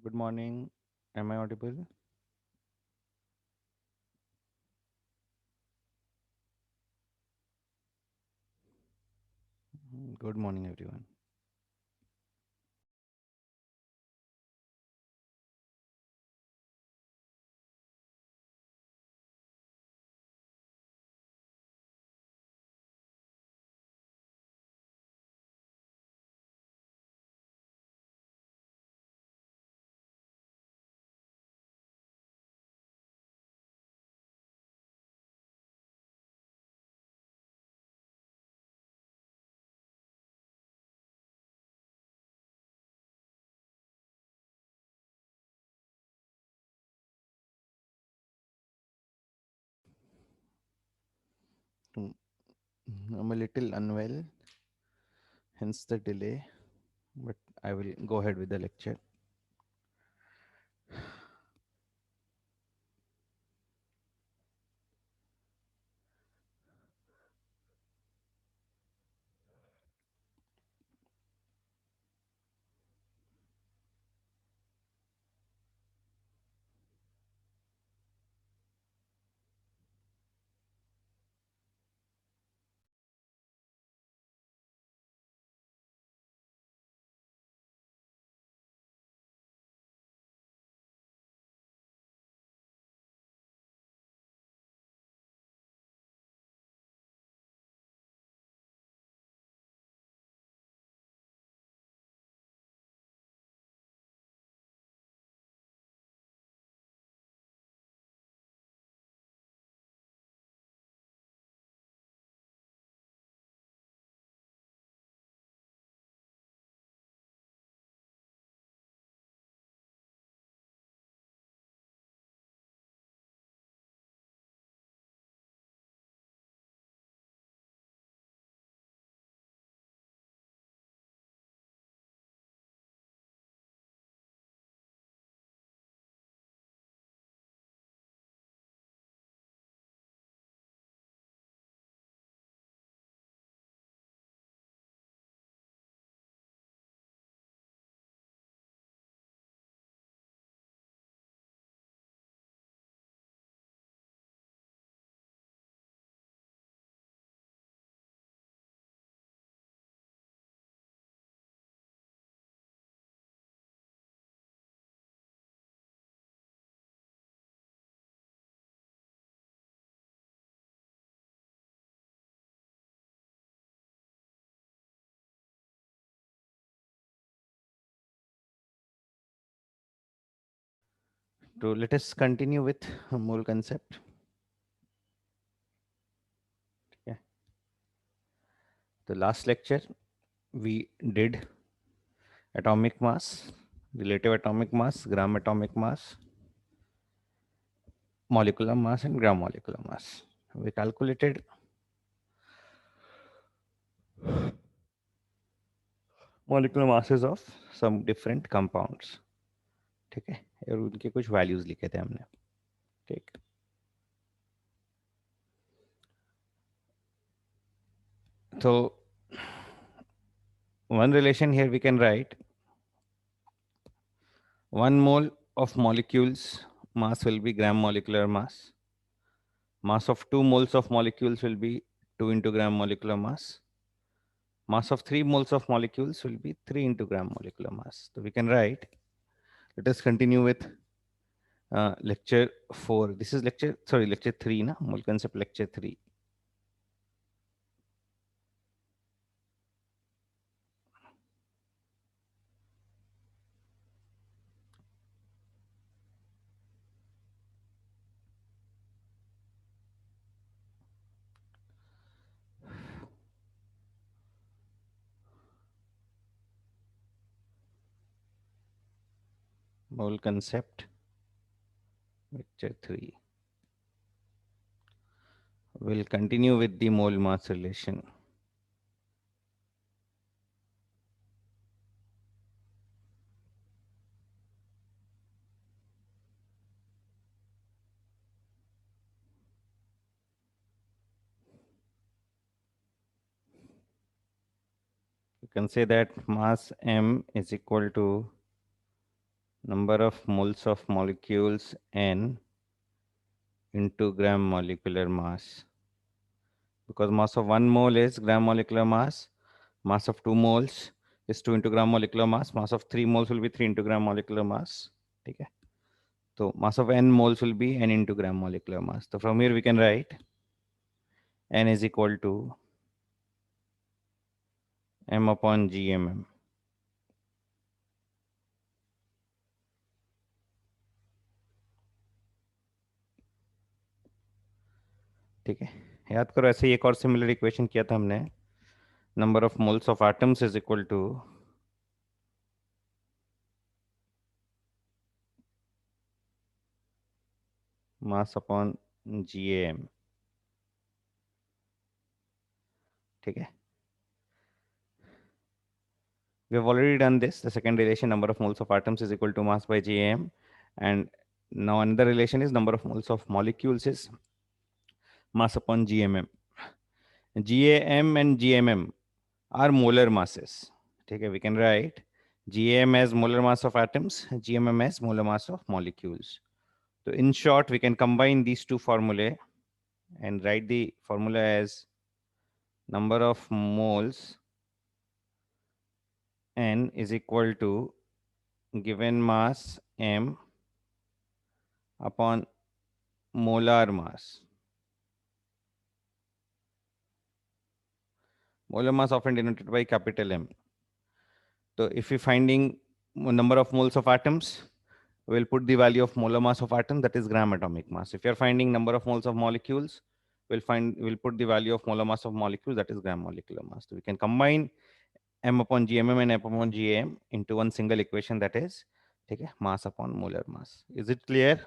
Good morning. Am I audible? Good morning, everyone. Mm, I'm a little unwell, hence the delay, but I will go ahead with the lecture. So let us continue with mole concept. Yeah. The last lecture we did atomic mass, relative atomic mass, gram atomic mass, molecular mass, and gram molecular mass. We calculated molecular masses of some different compounds. ठीक है, और उनके कुछ values लिखे थे हमने. ठीक. So one relation here we can write 1 mole of molecules mass will be gram molecular mass. Mass of 2 moles of molecules will be 2 into gram molecular mass. Mass of 3 moles of molecules will be 3 into gram molecular mass. So we can write, let us continue with lecture 4. This is lecture 3, na? Mole concept lecture 3. Mole concept lecture 3. We'll continue with the mole mass relation. You can say that mass m is equal to number of moles of molecules n into gram molecular mass. Because mass of 1 mole is gram molecular mass of 2 moles is 2 into gram molecular mass of 3 moles will be 3 into gram molecular mass. Okay. So mass of n moles will be n into gram molecular mass. So from here we can write n is equal to m upon gmm. ठीक है, याद करो ऐसे ही एक और similar equation किया था हमने. Number of moles of atoms is equal to mass upon GAM. ठीक है, we have already done this. The second relation, number of moles of atoms is equal to mass by GAM. And now another relation is number of moles of molecules is mass upon GMM. GAM and GMM are molar masses. Okay, we can write GAM as molar mass of atoms, GMM as molar mass of molecules. So in short, we can combine these two formulae and write the formula as number of moles N is equal to given mass M upon molar mass. Molar mass often denoted by capital M. So if we're finding number of moles of atoms, we'll put the value of molar mass of atom, that is gram atomic mass. If you're finding number of moles of molecules, we'll put the value of molar mass of molecules, that is gram molecular mass. So we can combine M upon GMM and M upon GAM into one single equation, that is okay, mass upon molar mass. Is it clear?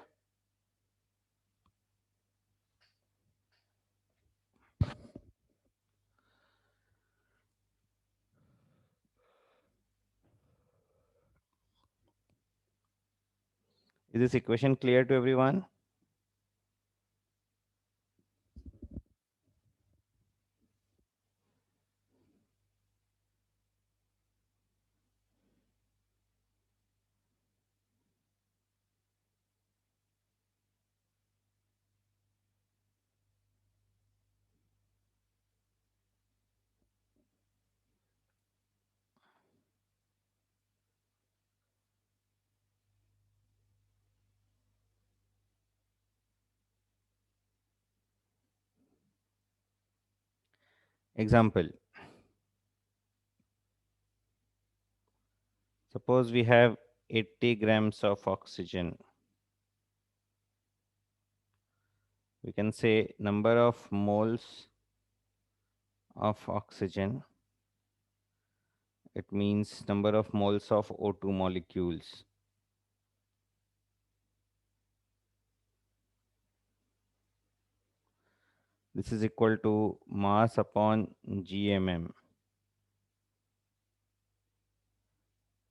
Is this equation clear to everyone? Example. Suppose we have 80 grams of oxygen. We can say number of moles of oxygen. It means number of moles of O2 molecules. This is equal to mass upon GMM.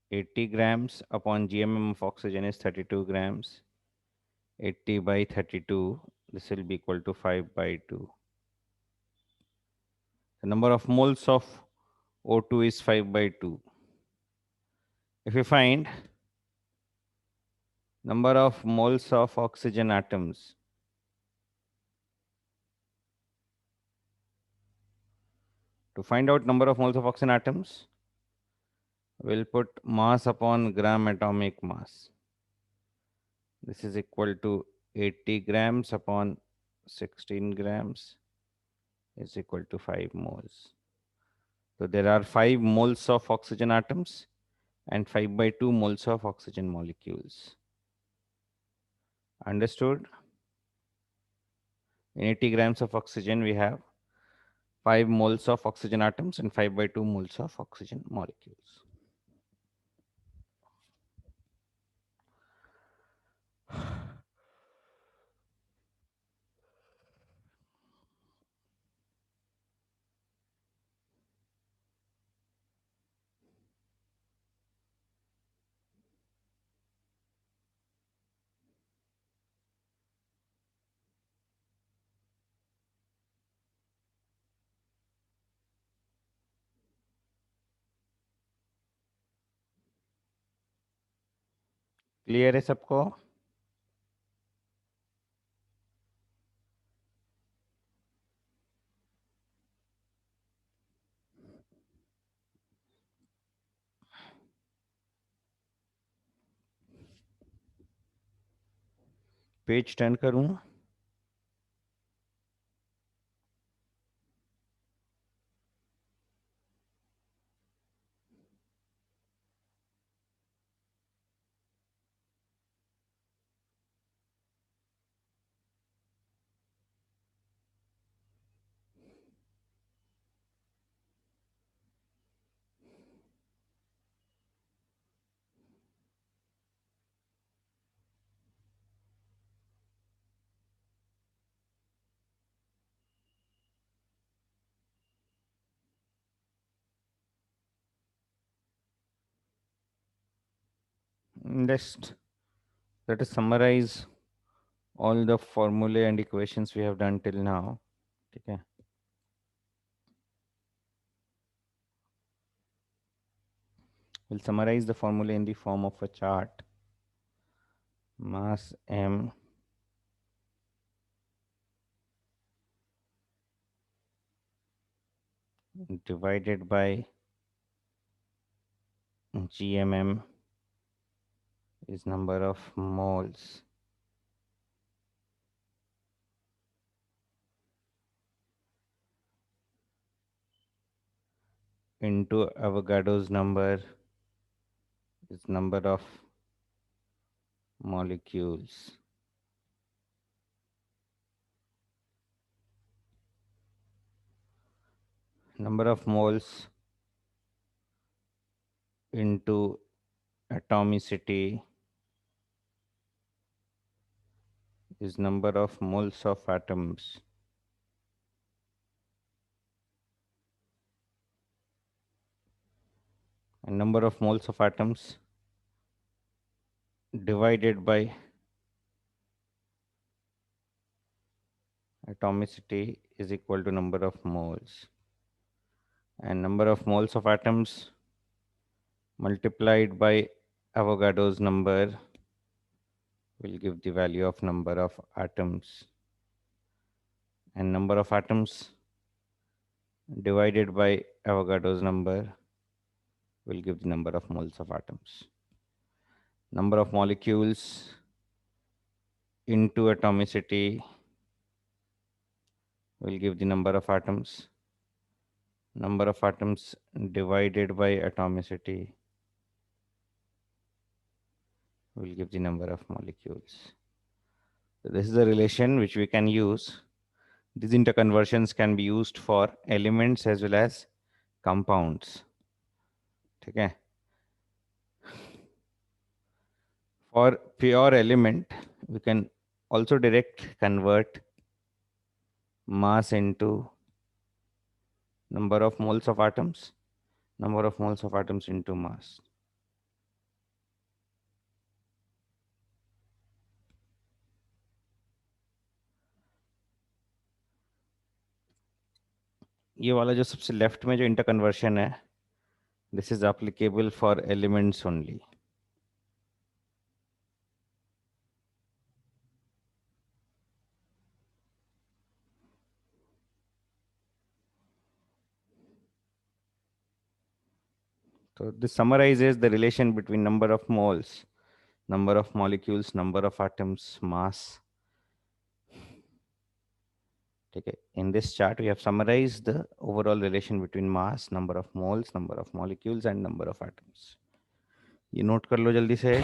80 grams upon GMM of oxygen is 32 grams. 80 by 32, this will be equal to 5 by 2. The number of moles of O2 is 5 by 2. If you find number of moles of oxygen atoms, to find out number of moles of oxygen atoms, we'll put mass upon gram atomic mass. This is equal to 80 grams upon 16 grams is equal to 5 moles. So there are 5 moles of oxygen atoms and 5 by 2 moles of oxygen molecules. Understood? In 80 grams of oxygen, we have 5 moles of oxygen atoms and 5 by 2 moles of oxygen molecules. Clear है सबको? Page turn करूं? Just let us summarize all the formulae and equations we have done till now. Okay. We'll summarize the formula in the form of a chart. Mass M divided by GMM is number of moles into Avogadro's number is number of molecules. Number of moles into atomicity is number of moles of atoms. And number of moles of atoms divided by atomicity is equal to number of moles. And number of moles of atoms multiplied by Avogadro's number will give the value of number of atoms. And number of atoms divided by Avogadro's number will give the number of moles of atoms. Number of molecules into atomicity will give the number of atoms. Number of atoms divided by atomicity will give the number of molecules. So this is a relation which we can use. These interconversions can be used for elements as well as compounds. Okay. For pure element, we can also direct convert mass into number of moles of atoms, number of moles of atoms into mass. ये वाला जो सबसे left में जो इंटरकन्वर्शन है, this is applicable for elements only. So this summarizes the relation between number of moles, number of molecules, number of atoms, mass. Okay. In this chart, we have summarized the overall relation between mass, number of moles, number of molecules, and number of atoms. ये note कर लो जल्दी से.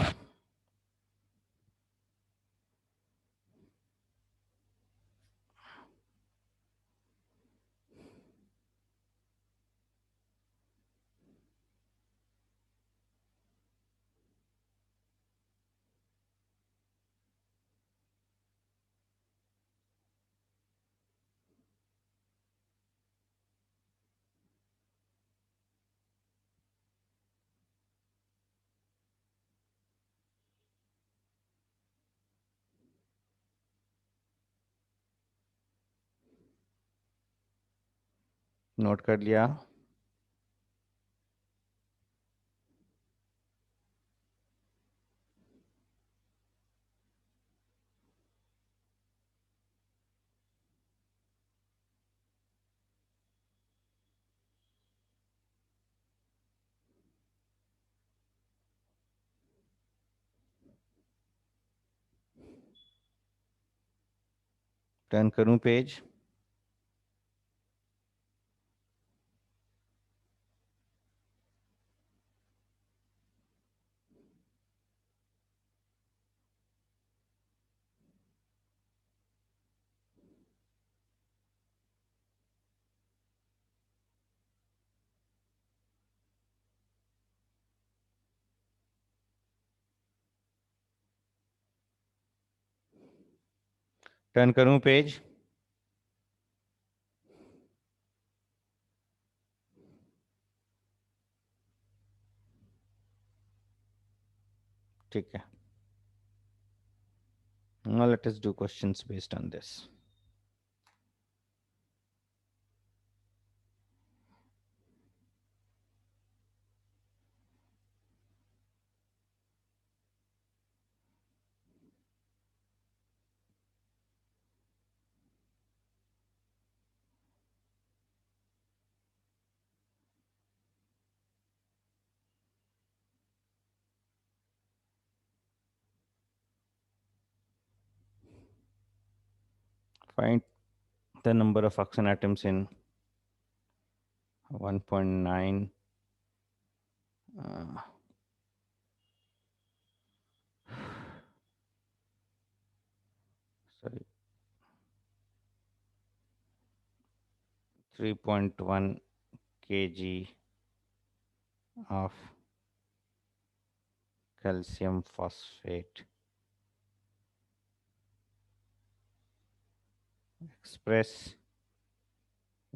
Note कर लिया? Turn करूं page? Turn करूं page? ठीक है. Now let us do questions based on this. Find the number of oxygen atoms in 1.9 sorry 3.1 kg of calcium phosphate. Express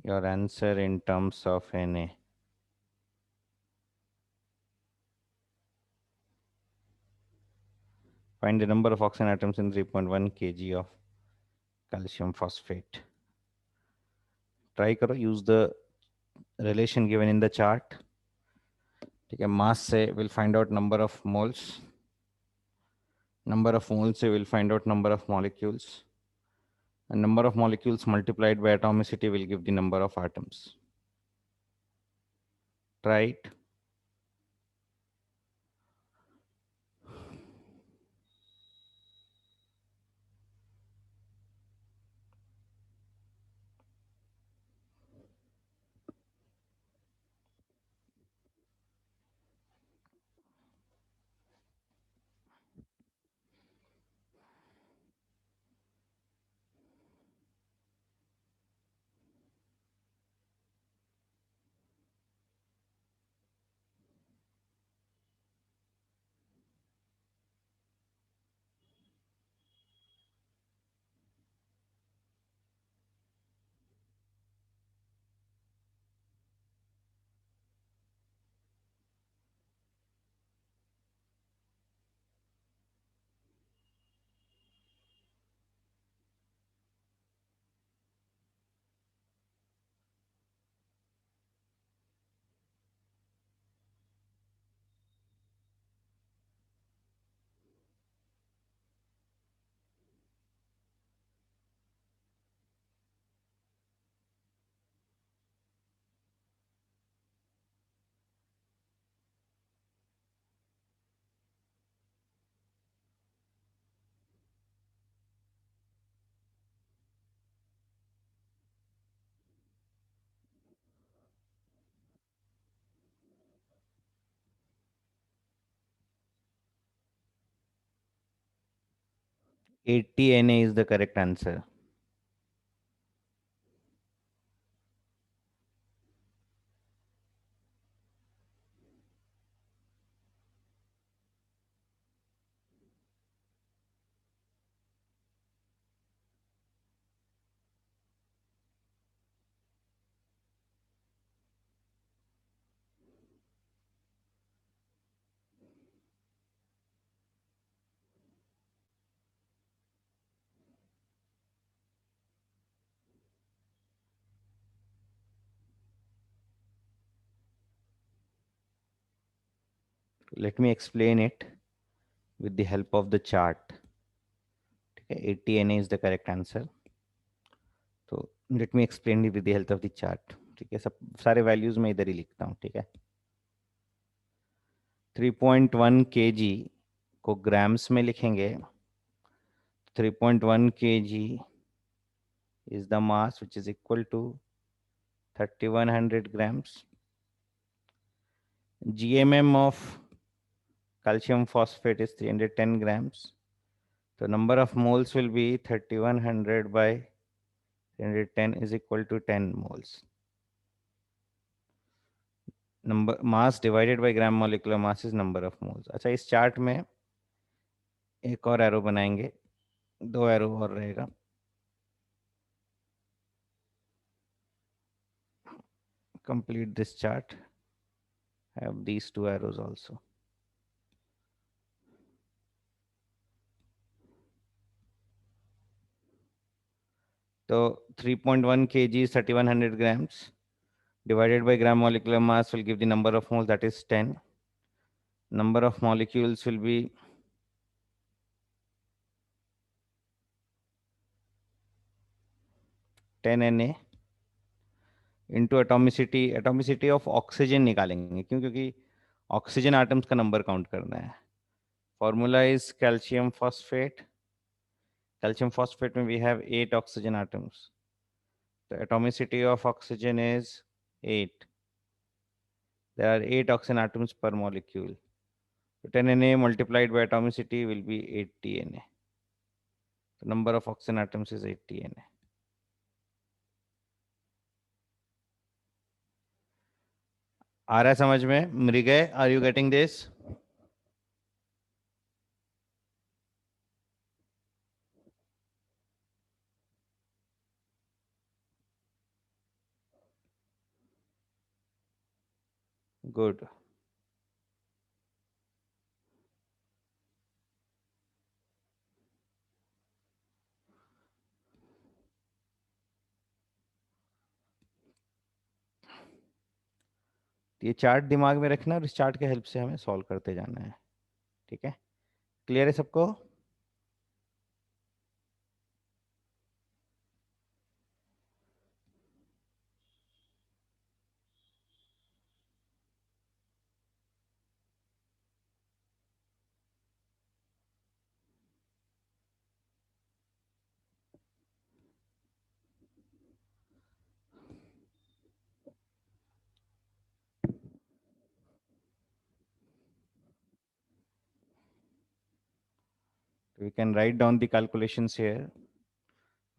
your answer in terms of Na. Find the number of oxygen atoms in 3.1 kg of calcium phosphate. Try करो, use the relation given in the chart. ठीक है, mass से we'll find out number of moles. Number of moles से we'll find out number of molecules. And number of molecules multiplied by atomicity will give the number of atoms. Try it. Na is the correct answer. Let me explain it with the help of the chart. 80 Na is the correct answer. तो let me explain it with the help of the chart. ठीक है, सब सारे values मैं इधर ही लिखता हूँ. ठीक है, 3.1 kg को ग्राम्स में लिखेंगे. 3.1 kg is the mass, which is equal to 3100 grams. GMM of calcium phosphate is 310 grams. So number of moles will be 3100 by 310 is equal to 10 moles. Number mass divided by gram molecular mass is number of moles. अच्छा, इस chart में एक और arrow बनाएंगे, दो arrow और रहेगा. Complete this chart. Have these two arrows also. So 3.1 kg is 3100 grams divided by gram molecular mass will give the number of moles, that is 10. Number of molecules will be 10 Na into atomicity of oxygen निकालेंगे. क्यों? क्योंकि oxygen atoms का number count करना है. Formula is calcium phosphate. Calcium phosphate में we have 8 oxygen atoms. The atomicity of oxygen is 8. There are 8 oxygen atoms per molecule. So 10 Na multiplied by atomicity will be 80 Na. The number of oxygen atoms is 80 Na. आ रहा है समझ में? Mrigay, are you getting this? Good. ये chart दिमाग में रखना और इस चार्ट के हेल्प से हमें सॉल्व करते जाना है. ठीक है? क्लियर है सबको? We can write down the calculations here.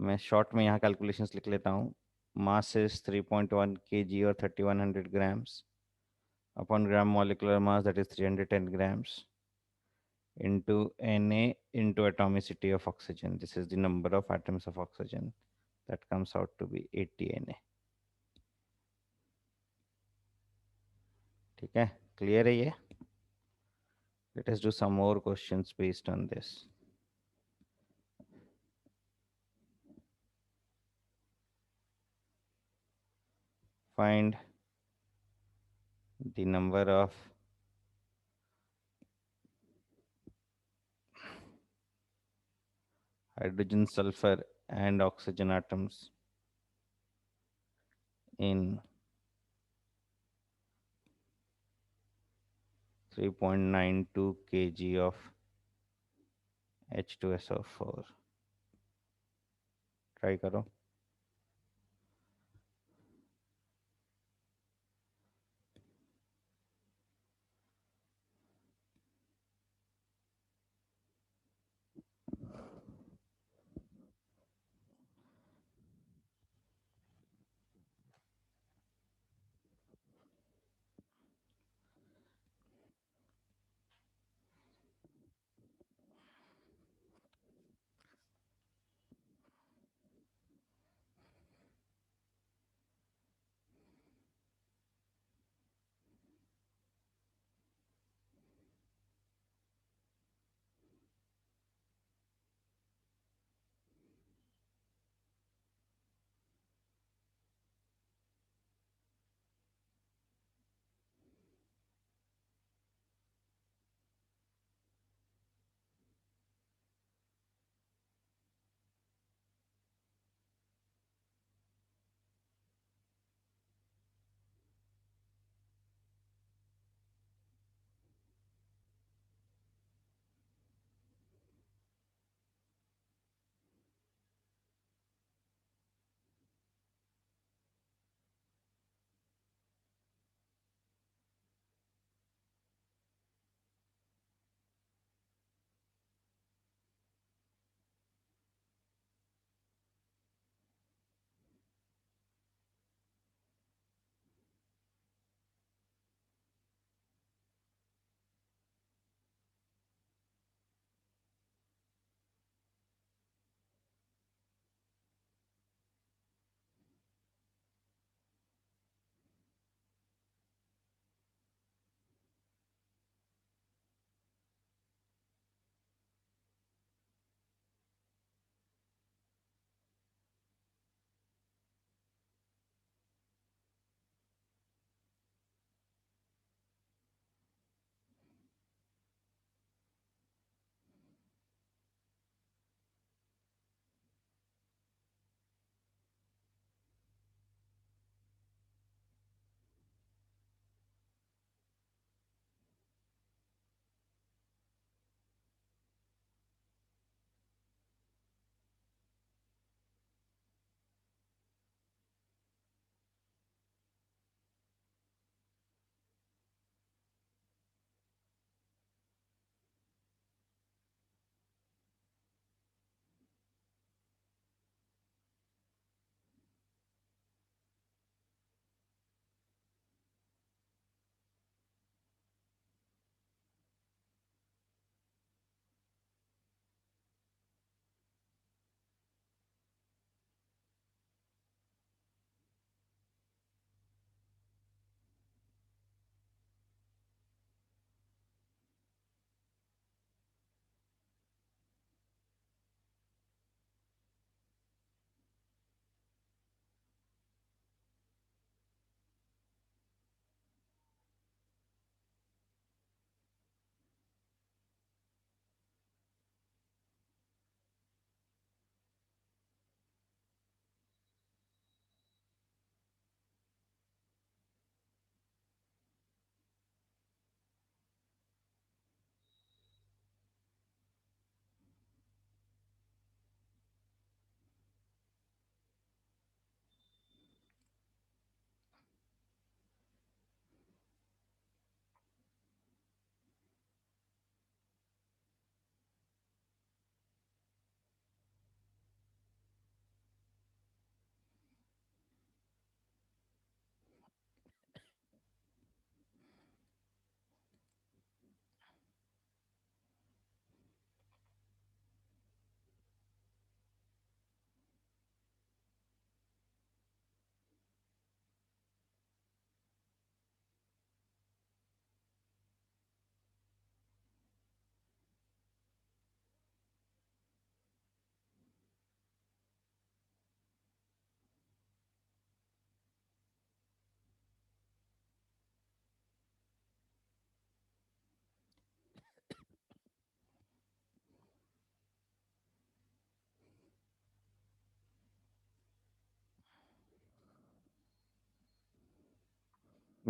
मैं शॉर्ट में यहाँ कैलकुलेशंस लिख लेता हूँ. मास इज 3.1 kg और 3100 grams upon gram molecular mass, that is 310 grams, into Na into atomicity of oxygen. This is the number of atoms of oxygen. That comes out to be 80 Na. ठीक है? Clear है ये? Let us do some more questions based on this. Find the number of hydrogen, sulfur, and oxygen atoms in 3.92 kg of H2SO4. Try करो.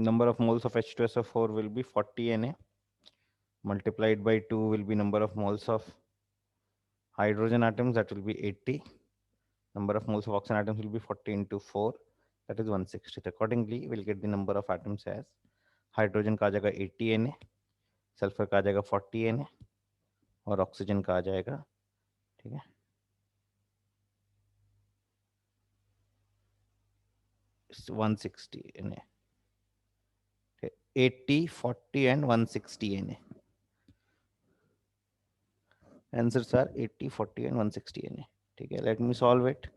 Number of moles of H2SO4 will be 40 Na, multiplied by 2 will be number of moles of hydrogen atoms, that will be 80. Number of moles of oxygen atoms will be 40 into 4, that is 160. Accordingly, we'll get the number of atoms as hydrogen का आ जाएगा 80 Na, sulphur का आ जाएगा 40 Na और oxygen का आ जाएगा, ठीक है, 160 Na. 80, 40 and 160 Na. Answers are 80, 40 and 160 Na. ठीक है, let me solve it.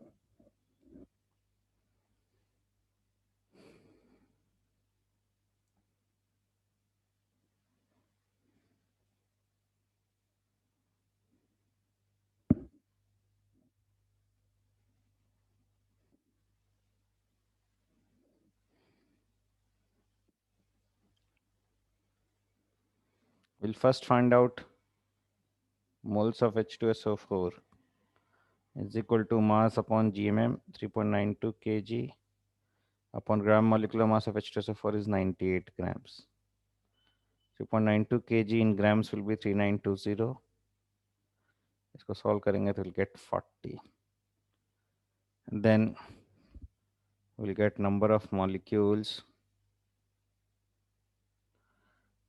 We'll first find out moles of H2SO4 is equal to mass upon GMM 3.92 kg upon gram molecular mass of H2SO4 is 98 grams. 3.92 kg in grams will be 3920. इसको solve करेंगे तो we'll get 40. And then we'll get number of molecules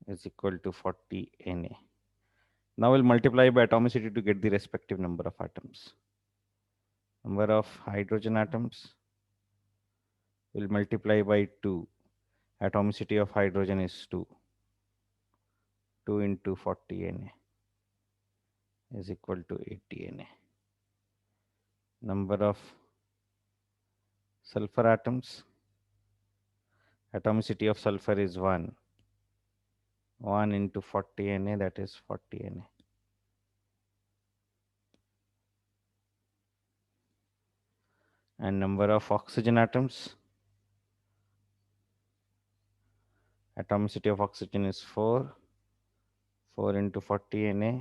is equal to 40 Na. Now we'll multiply by atomicity to get the respective number of atoms. Number of hydrogen atoms will multiply by 2. Atomicity of hydrogen is 2. 2 into 40 Na is equal to 80 Na. Number of sulfur atoms, atomicity of sulfur is 1. 1 into 40 Na, that is 40 Na. And number of oxygen atoms, atomicity of oxygen is 4. 4 into 40 Na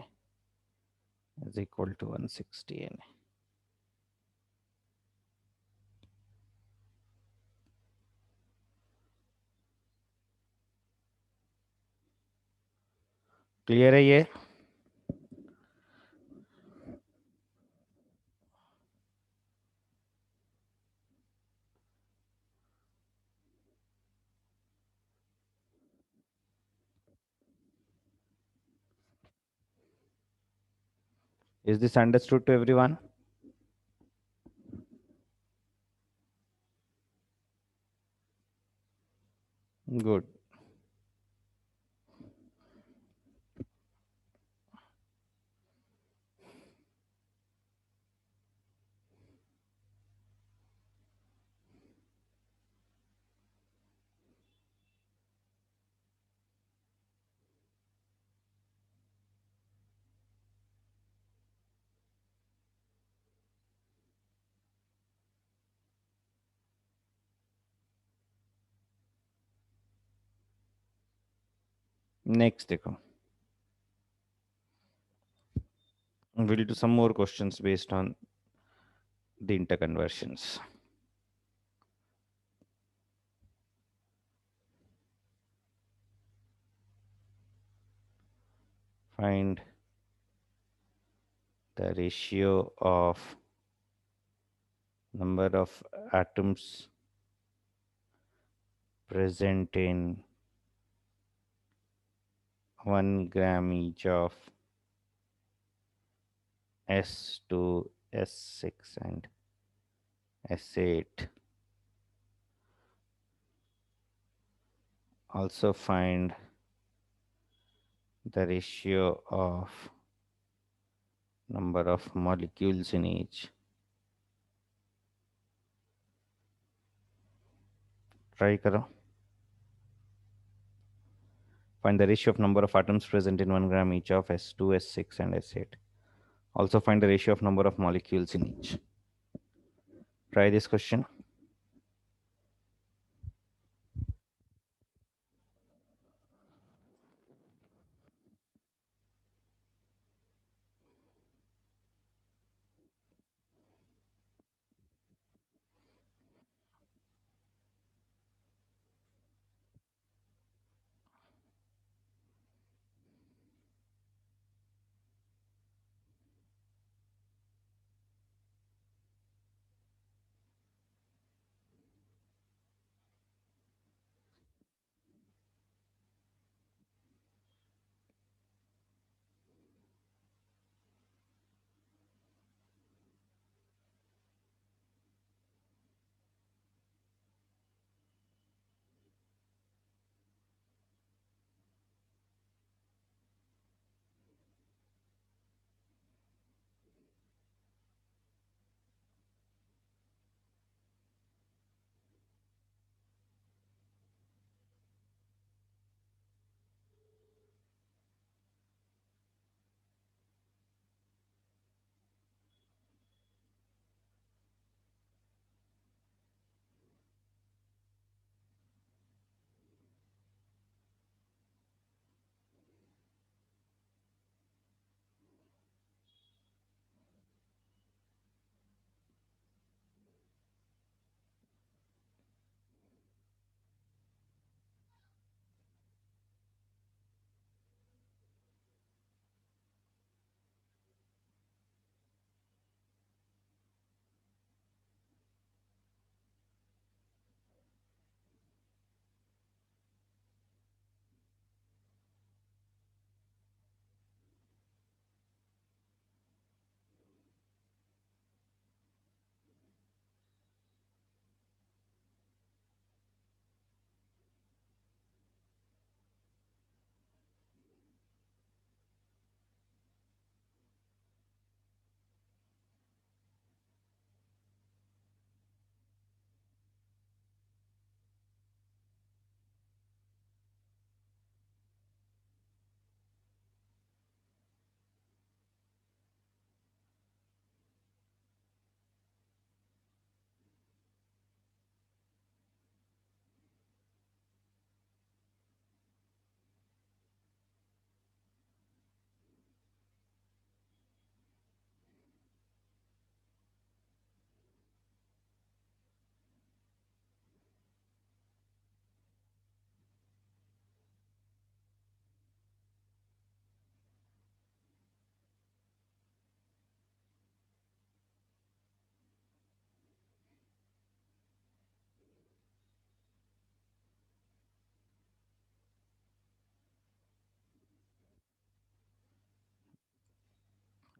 is equal to 160 Na. Clear है ये? Is this understood to everyone? Good. Next देखो. We'll do some more questions based on the interconversions. Find the ratio of number of atoms present in 1 gram each of S2, S6 and S8. Also find the ratio of number of molecules in each. Try करो. Find the ratio of number of atoms present in 1 gram each of S2, S6 and S8. Also find the ratio of number of molecules in each. Try this question.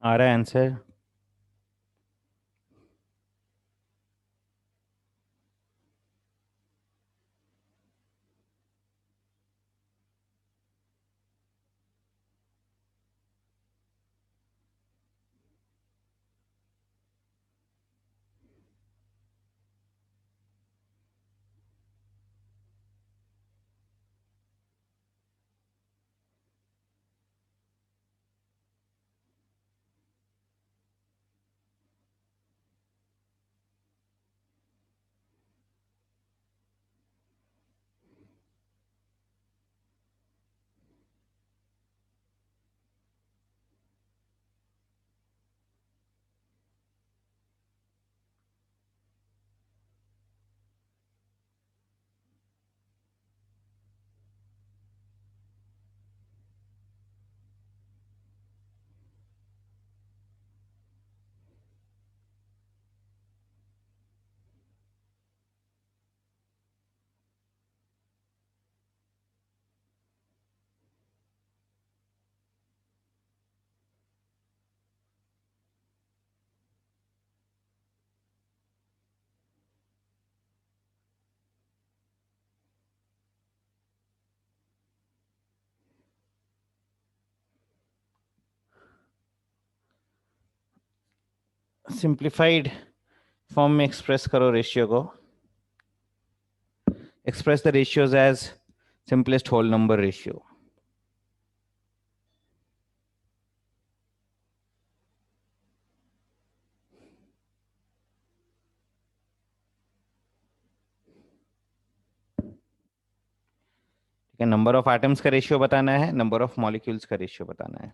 आ रहा है answer? Simplified form में express करो ratio को. Express the ratios as simplest whole number ratio. ठीक है, number of atoms का ratio बताना है, नंबर ऑफ मॉलिक्यूल्स का रेशियो बताना है.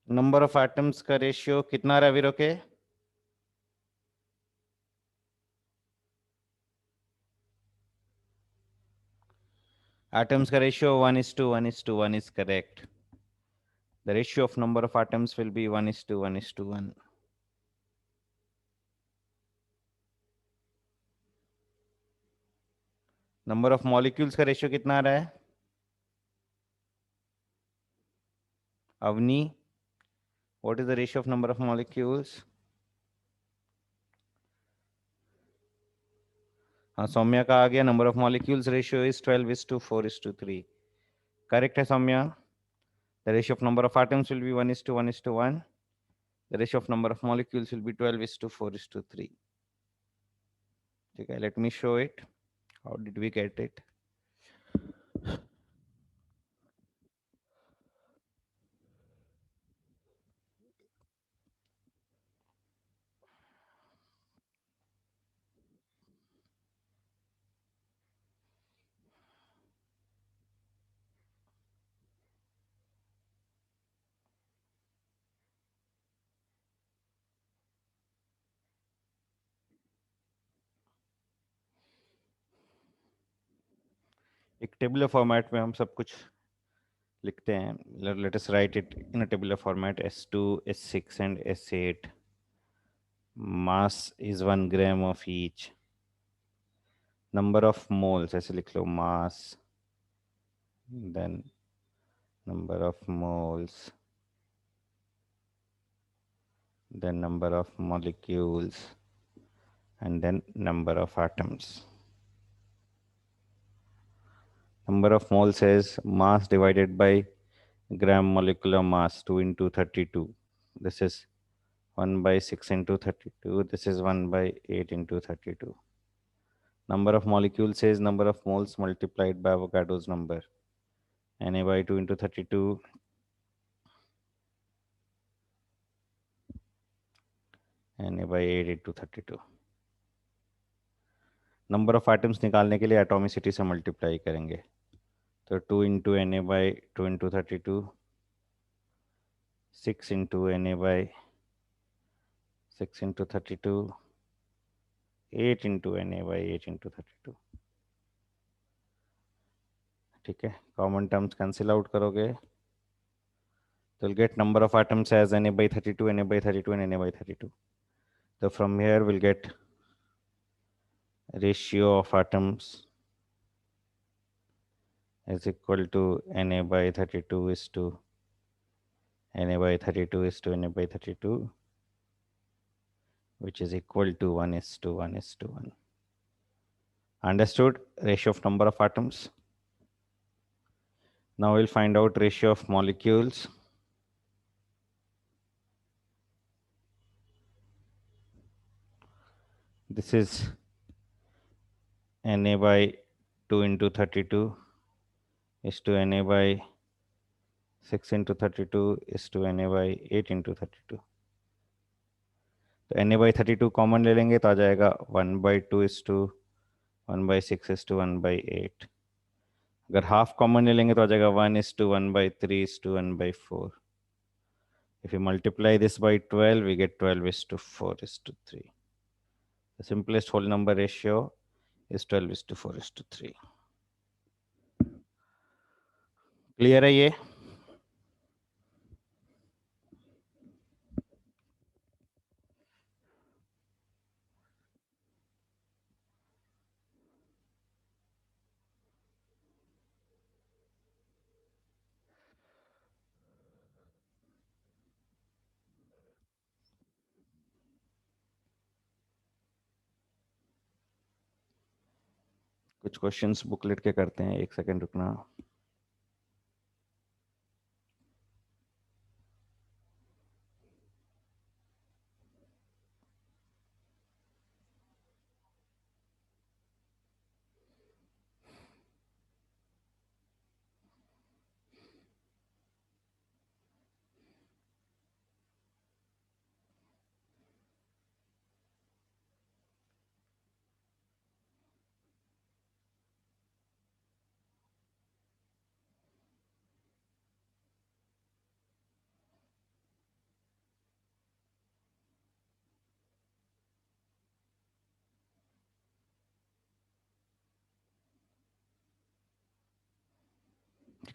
नंबर ऑफ एटम्स का रेशियो कितना रहा वीरो के? Atoms ka ratio 1:1:1 is correct. The ratio of number of atoms will be 1:1:1. Number of molecules का ratio कितना आ रहा है? Avni, what is the ratio of number of molecules? हाँ, सौम्या का आ गया. Number of molecules ratio is 12:4:3. Correct है Saumya? The ratio of number of atoms will be 1:1:1. The ratio of number of molecules will be 12:4:3. ठीक है, let me show it. How did we get it? एक tabular format में हम सब कुछ लिखते हैं. Let us write it in a tabular format. S2, S6 and S8. Mass is 1 gram of each. Number of moles, ऐसे लिख लो, mass, then number of moles, then number of molecules, and then number of atoms. Number of moles is mass divided by gram molecular mass, 2 into 32. This is 1 by 6 into 32. This is 1 by 8 into 32. Number of molecules is number of moles multiplied by Avogadro's number. Na by 2 into 32. Na by 8 into 32. Number of items निकालने के लिए atomicity से multiply करेंगे. तो 2 into Na by 2 into 32, 6 into Na by 6 into 32, 8 into Na by 8 into 32. ठीक है, common terms cancel out करोगे तो we'll get number of atoms as Na by 32, Na by 32 and Na by 32. So from here we'll get ratio of atoms is equal to Na by 32 is to Na by 32 is to Na by 32, which is equal to 1 is to 1 is to 1. Understood? Ratio of number of atoms. Now we'll find out ratio of molecules. This is Na by 2 into 32 is to Na by 6 into 32 is to Na by 8 into 32. तो Na by 32 common ले लेंगे तो आ जाएगा 1 by 2 is to 1 by 6 is to 1 by 8. अगर half common ले लेंगे तो आ जाएगा 1 is to 1 by 3 is to 1 by 4. If you multiply this by 12, we get 12 is to 4 is to 3. The simplest whole number ratio is 12 is to 4 is to 3. Clear है ये? कुछ questions booklet के करते हैं, एक सेकंड रुकना.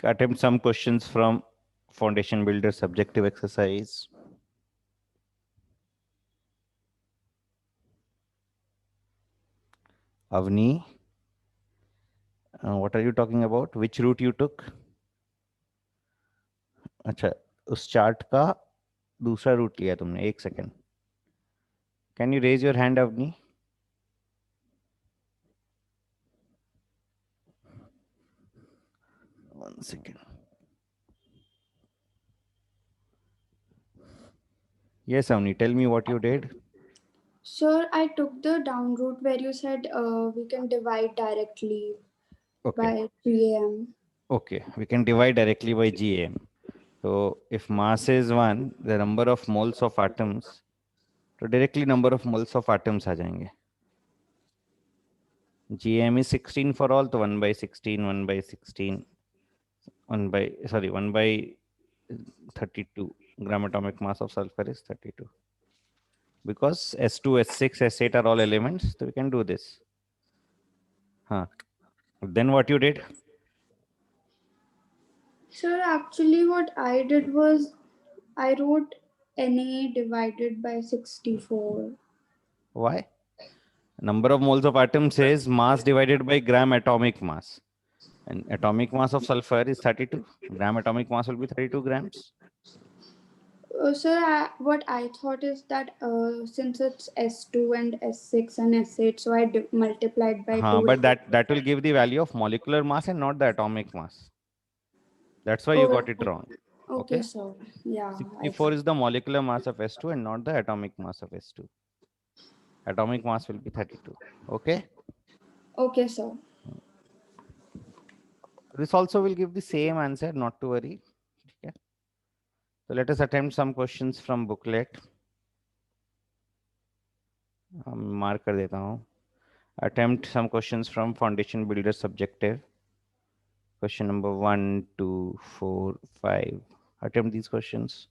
Attempt some questions from Foundation Builder subjective exercise. Avni, what are you talking about? Which route you took? अच्छा, उस चार्ट का दूसरा रूट लिया तुमने. एक second. Can you raise your hand Avni? One second. Yes, Avni, tell me what you did. Sir, I took the down route where you said we can divide directly by GAM. Okay, we can divide directly by GAM. So if mass is 1, the number of moles of atoms, तो directly number of moles of atoms आ जाएंगे. GAM is 16 for all, तो 1 by 16, 1 by 16, 1 by 32. Gram atomic mass of sulfur is 32. Because S2, S6, S8 are all elements, so we can do this. Then what you did? Sir, actually what I did was I wrote Na divided by 64. Why? Number of moles of atoms is mass divided by gram atomic mass. And atomic mass of sulfur is 32. Gram atomic mass will be 32 grams. Sir, what I thought is that since it's S2 and S6 and S8, so I multiplied by 2. But that will give the value of molecular mass and not the atomic mass. That's why you Oh, got it wrong. okay, Okay. sir. Yeah, I 64 is the molecular mass of S2 and not the atomic mass of S2. Atomic mass will be 32. Okay. okay, sir. This also will give the same answer, not to worry. Okay. So let us attempt some questions from booklet. Mark कर देता हूँ. Attempt some questions from Foundation Builder Subjective. Question number 1, 2, 4, 5. Attempt these questions.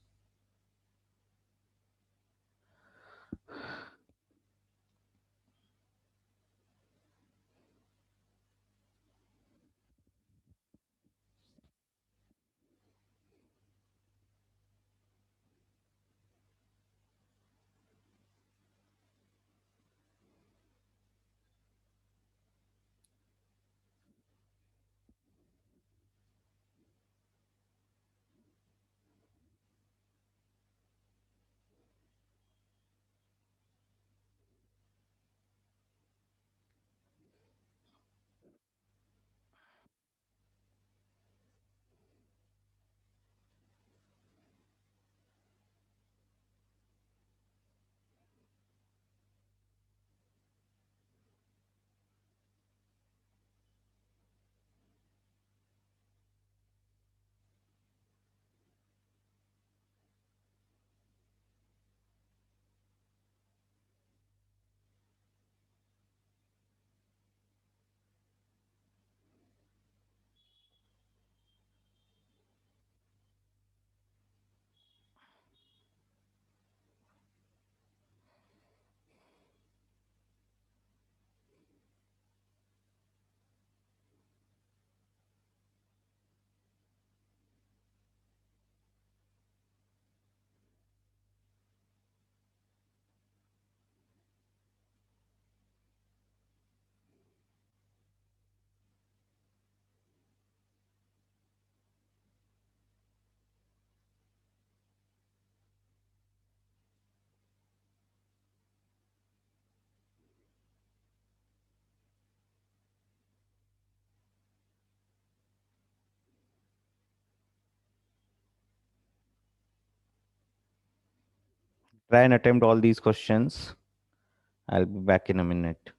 Try and attempt all these questions. I'll be back in a minute.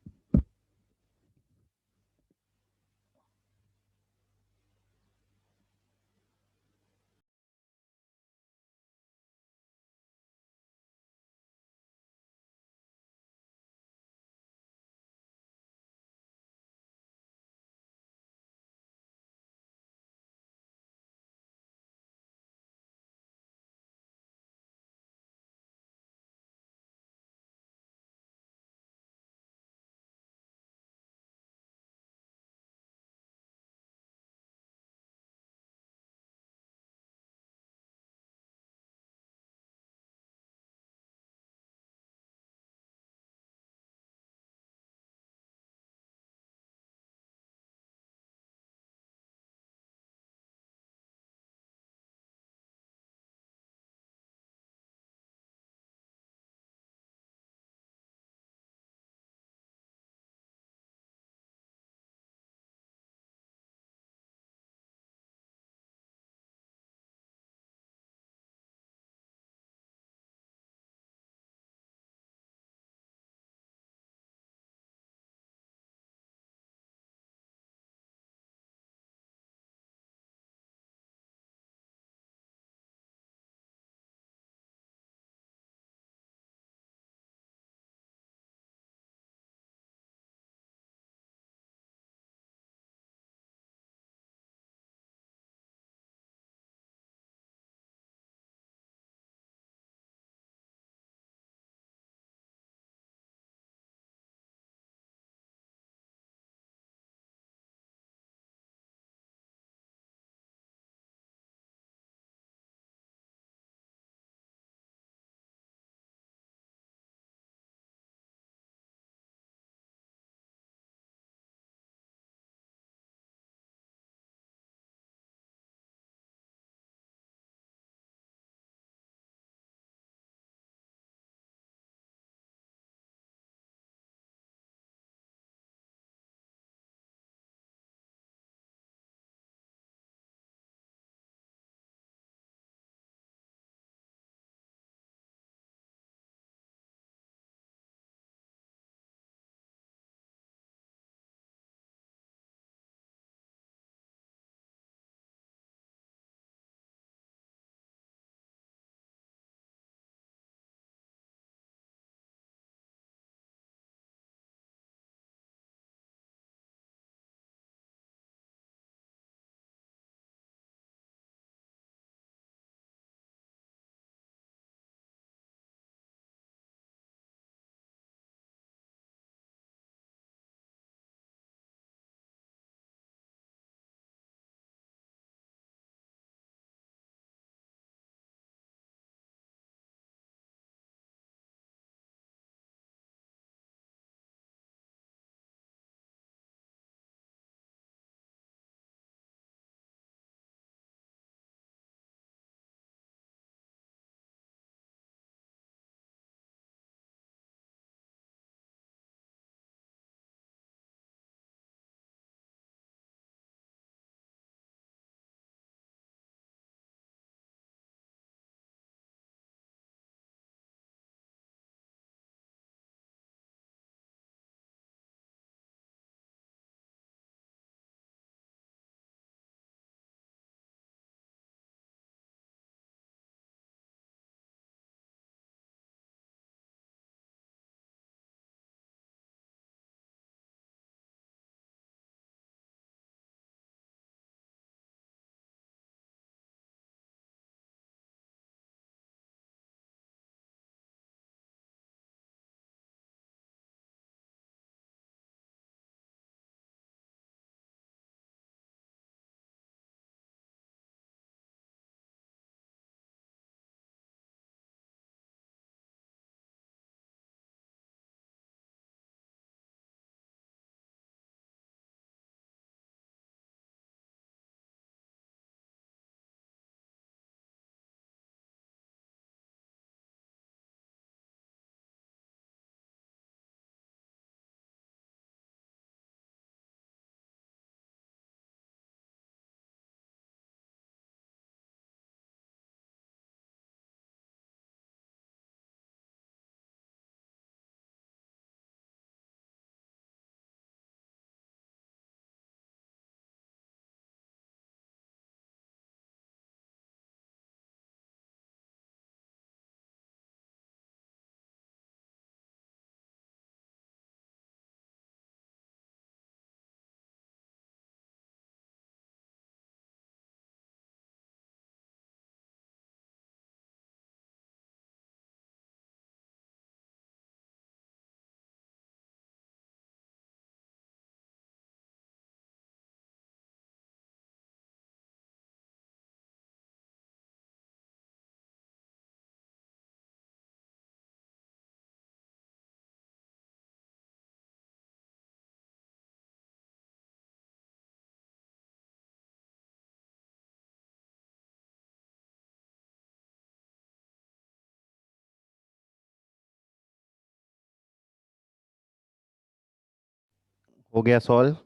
हो गया solve?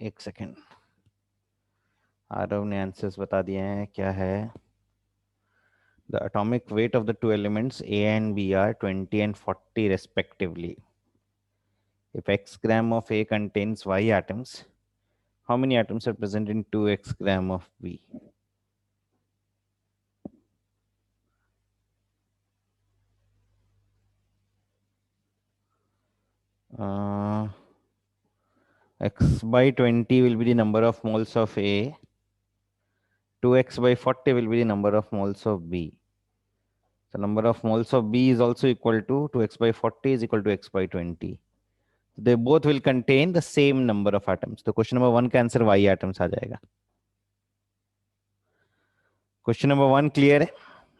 एक second, Aarav ने answers बता दिए हैं। क्या है? The atomic weight of the two elements A and B are 20 and 40 respectively. If x gram of A contains Y atoms, how many atoms are present in 2x gram of B? X by 20 will be the number of moles of A. 2x by 40 will be the number of moles of B. The number of moles of B is also equal to 2x by 40 is equal to x by 20. They both will contain the same number of atoms. So question number 1 का answer Y atoms आ जाएगा. Question number 1 clear है?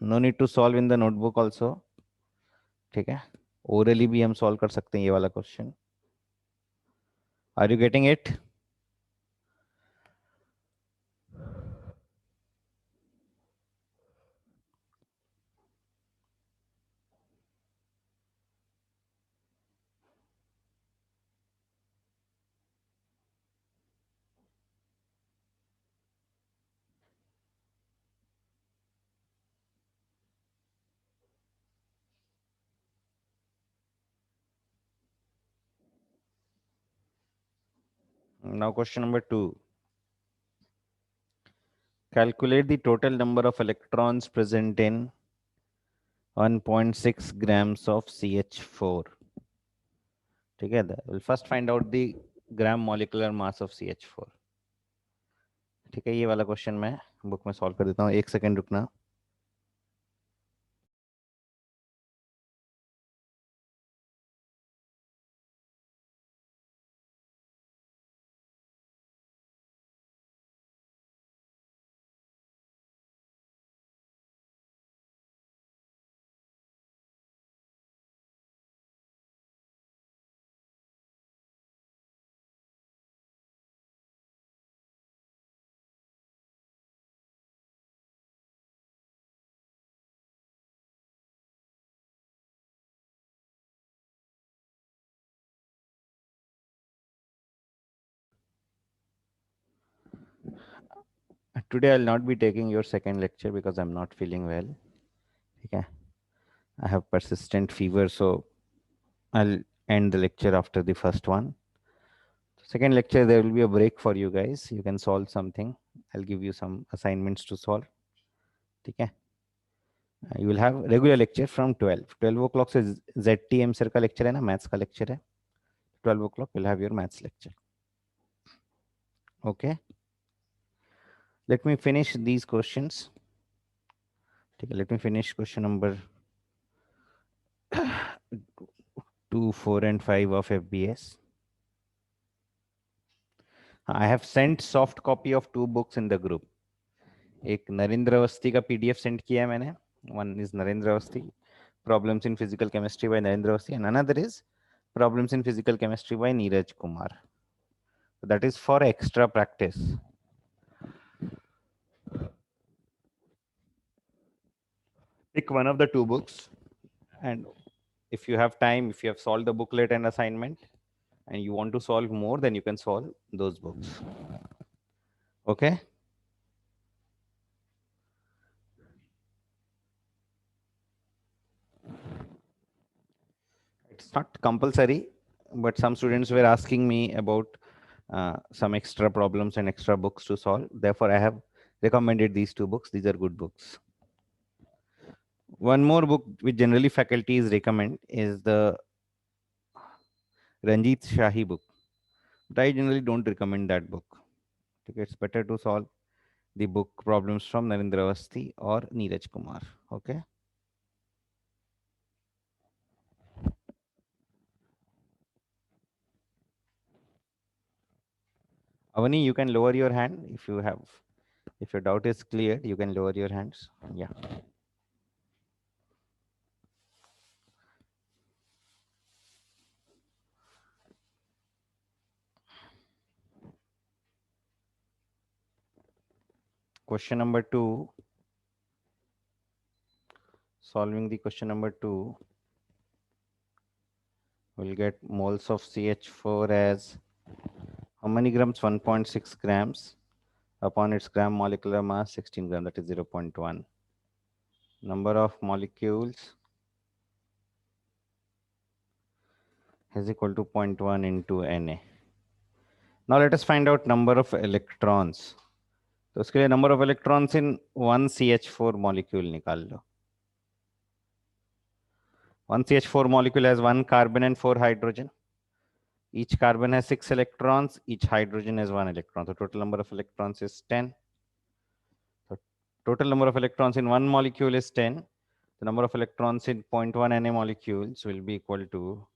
No need to solve in the notebook also. ठीक है, orally भी हम solve कर सकते हैं ये वाला question. Are you getting it? Now question number 2. Calculate the total number of electrons present in 1.6 grams of CH4. ठीक है, we'll first find out the gram molecular mass of CH4. ठीक है, ये वाला क्वेश्चन मैं बुक में solve कर देता हूँ. एक सेकेंड रुकना. Today I'll not be taking your second lecture because I'm not feeling well. ठीक है, I have persistent fever, so I'll end the lecture after the first one. Second lecture, there will be a break for you guys. You can solve something. I'll give you some assignments to solve. Okay. You will have regular lecture from 12. 12 o'clock से ZTM sir का lecture है ना, maths का lecture है. 12 o'clock you'll have your maths lecture. Okay. Let me finish these questions. Okay, let me finish question number 2, 4 and 5 of FBS. I have sent soft copy of 2 books in the group. एक नरेंद्र अवस्थी का PDF send किया है मैंने. One is Narendra Awasthi, Problems in Physical Chemistry by Narendra Awasthi, and another is Problems in Physical Chemistry by Neeraj Kumar. So that is for extra practice. Pick one of the 2 books, and if you have time, if you have solved the booklet and assignment, and you want to solve more, then you can solve those books. Okay? It's not compulsory, but some students were asking me about some extra problems and extra books to solve. Therefore, I have recommended these 2 books. These are good books. One more book which generally faculties recommend is the Ranjit Shahi book. But I generally don't recommend that book. Okay, it's better to solve the book Problems from Narendra Awasthi or Neeraj Kumar. Okay. Avani, you can lower your hand if you have, if your doubt is clear, you can lower your hands. Yeah. Question number 2. Solving the question number 2. We'll get moles of CH4 as how many grams? 1.6 grams upon its gram molecular mass 16 gram, that is 0.1. Number of molecules is equal to 0.1 into Na. Now let us find out number of electrons. तो उसके लिए number of electrons in one CH4 molecule निकाल लो. One CH4 molecule has one carbon and four hydrogen. Each carbon has 6 electrons. Each hydrogen has 1 electron. So total number of electrons is 10. So total number of electrons in one molecule is 10. The number of electrons in 0.1 Na molecules will be equal to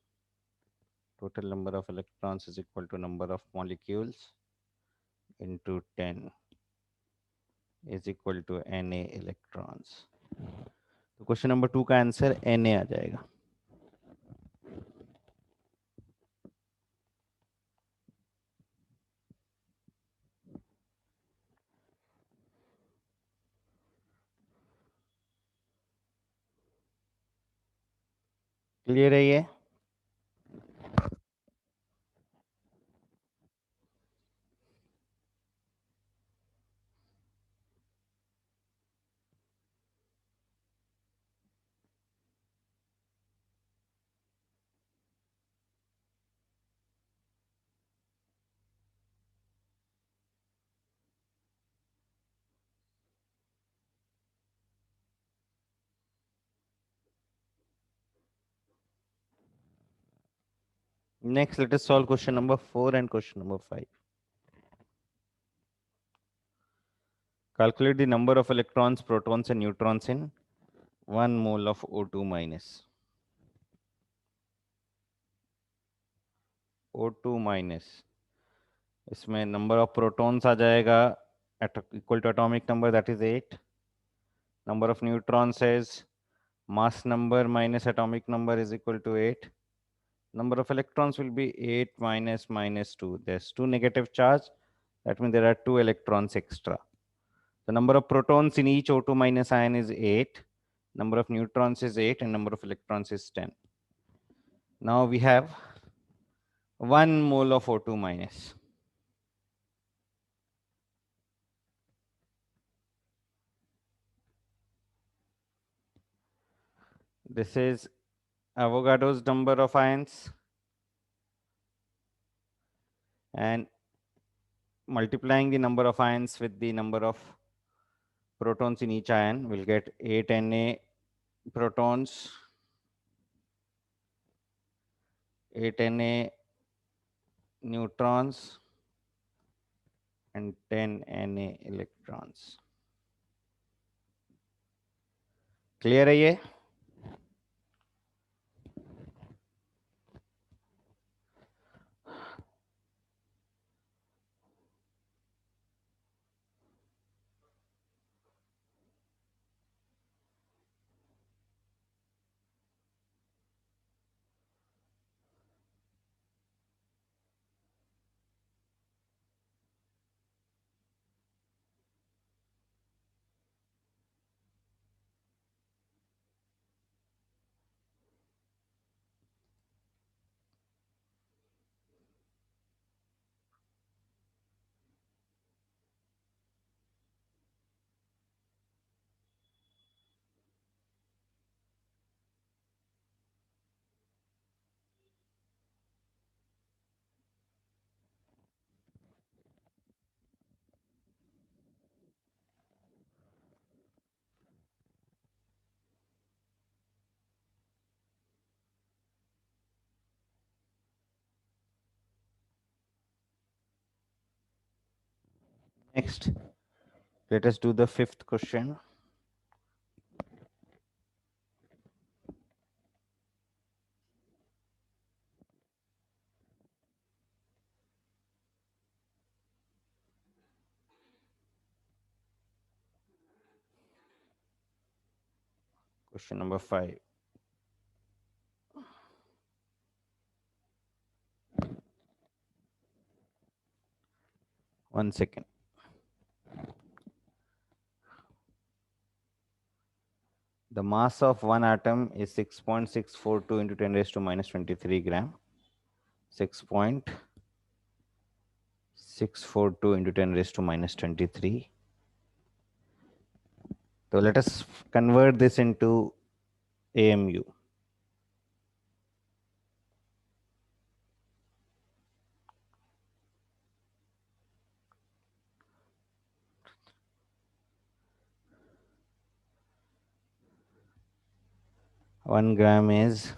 total number of electrons is equal to number of molecules into 10 is equal to Na electrons. तो question number 2 का answer Na आ जाएगा. Clear है ये? Next, let us solve question number 4 and question number 5. Calculate the number of electrons, protons, and neutrons in 1 mole of O2 minus. O2 minus. इसमें number of protons आ जाएगा equal to atomic number, that is 8. Number of neutrons is mass number minus atomic number is equal to 8. Number of electrons will be 8 minus 2. There's 2 negative charge. That means there are 2 electrons extra. The number of protons in each O2 minus ion is 8. Number of neutrons is 8 and number of electrons is 10. Now we have 1 mole of O2 minus. This is Avogadro's number of ions, and multiplying the number of ions with the number of protons in each ion, we'll get 8 Na protons, 8 Na neutrons, and 10 Na electrons. Clear है ये? Next, let us do the 5th question. Question number 5. One second. The mass of one atom is 6.642 into 10 raised to minus 23 gram. 6.642 into 10 raised to minus 23. So let us convert this into AMU. One gram is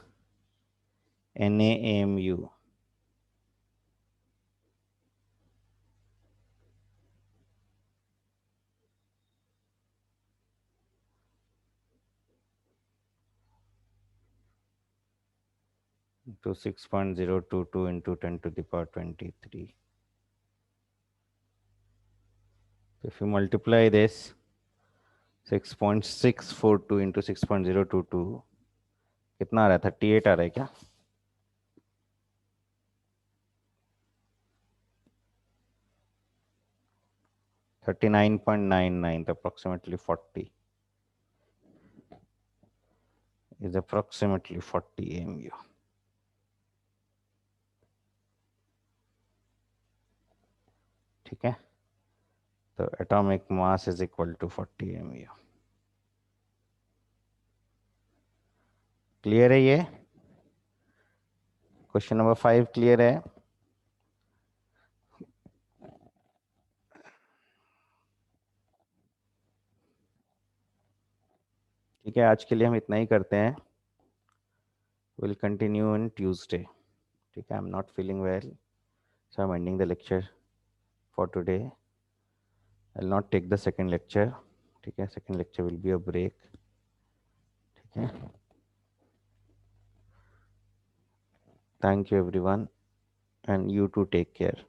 NaAMU. To 6.022 into 10 to the power 23. If you multiply this 6.642 into 6.022, कितना आ रहा है? 38 आ रहा है क्या? 39.99, approximately 40. Is approximately 40 AMU. ठीक है? तो atomic mass is equal to 40 AMU. Clear है ये? क्वेश्चन नंबर 5 क्लियर है? ठीक है, आज के लिए हम इतना ही करते हैं. We'll continue on Tuesday. ठीक है, I'm not feeling well, so I'm ending the lecture for today. I'll not take the second lecture. ठीक है, second lecture will be a break. ठीक है. Thank you everyone, and you too take care.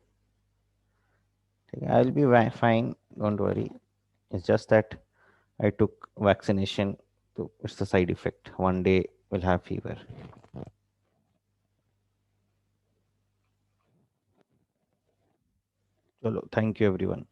I'll be fine, don't worry. It's just that I took vaccination, so it's the side effect. One day we'll have fever. Chalo, thank you everyone.